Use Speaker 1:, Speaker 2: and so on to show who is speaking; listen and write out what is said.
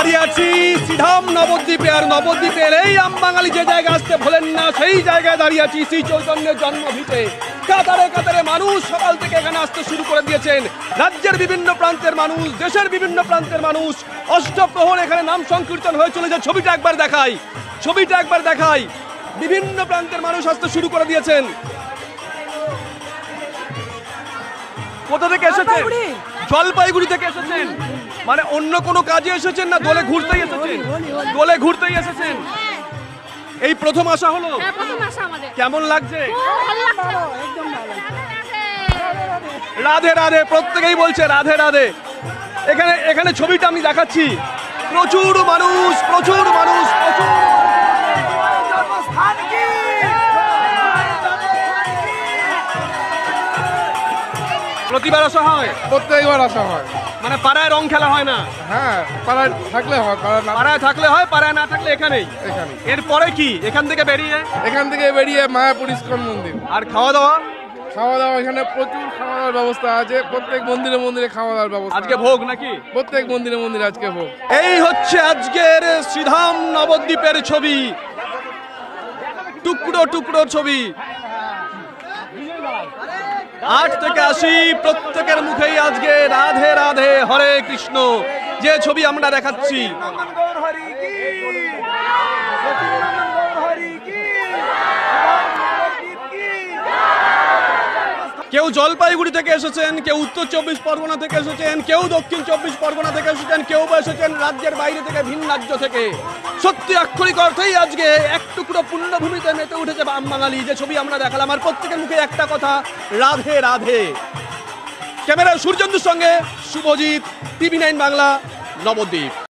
Speaker 1: দাঁড়িয়ে আছি শ্রীধাম নবদ্বীপে। আর নবদ্বীপের এই আমবাঙালি যে জায়গায় আসতে ভোলেন না, সেই জায়গায় দাঁড়িয়ে আছি শ্রী চৈতন্যের জন্মভিটে। কাতারে কাতারে মানুষ সকাল থেকে এখানে আসতে শুরু করে দিয়েছেন। রাজ্যের বিভিন্ন প্রান্তের মানুষ, দেশের বিভিন্ন প্রান্তের মানুষ। অষ্টপ্রহর এখানে নাম সংকীর্তন হয়ে চলেছে। ছবিটা একবার দেখাই। বিভিন্ন প্রান্তের মানুষ আসতে শুরু করে দিয়েছেন। কোথা থেকে এসেছেন? জলপাইগুড়ি থেকে এসেছেন। মানে অন্য কোনো কাজে এসেছেন না দোলে ঘুরতেই এসেছেন? দোলে ঘুরতেই এসেছেন। এই প্রথম আসা হলো? কেমন লাগছে? রাধে রাধে, প্রত্যেকেই বলছে রাধে রাধে। এখানে ছবিটা আমি দেখাচ্ছি। প্রচুর মানুষ। প্রতিবার আসা হয়?
Speaker 2: প্রত্যেকবার আসা হয়।
Speaker 1: মানে পাড়ায় রং খেলা হয় না?
Speaker 2: হ্যাঁ, পাড়ায় থাকলে হয়,
Speaker 1: পাড়ায় থাকলে হয়, পাড়ায় না থাকলে এখানেই। এরপরে কি এখান থেকে বেরিয়ে
Speaker 2: মায়াপুর ইস্কন মন্দির।
Speaker 1: আর খাওয়া দাওয়া?
Speaker 2: এখানে প্রচুর খাওয়া দাওয়ার ব্যবস্থা আছে। প্রত্যেক মন্দিরে খাওয়া দাওয়ার ব্যবস্থা।
Speaker 1: আজকে ভোগ নাকি?
Speaker 2: প্রত্যেক মন্দিরে আজকে ভোগ।
Speaker 1: এই হচ্ছে আজকের শ্রীধাম নবদ্বীপের ছবি। টুকরো ছবি। 8 থেকে 80 প্রত্যেকের মুখেই আজকে রাধে রাধে হরে কৃষ্ণ যে ছবি আমরা দেখাচ্ছি। কেউ জলপাইগুড়ি থেকে এসেছেন, কেউ উত্তর 24 পরগনা থেকে এসেছেন, কেউ দক্ষিণ 24 পরগনা থেকে এসেছেন, কেউ এসেছেন রাজ্যের বাইরে থেকে, ভিন রাজ্য থেকে। সত্যি আক্ষরিক অর্থেই আজকে এক টুকরো পুণ্যভূমিতে মেতে উঠেছে আমবাঙালি যে ছবি আমরা দেখালাম। আর প্রত্যেকের মুখে একটা কথা, রাধে রাধে। ক্যামেরায় সূর্যেন্দুর সঙ্গে শুভজিৎ, TV9 বাংলা, নবদ্বীপ।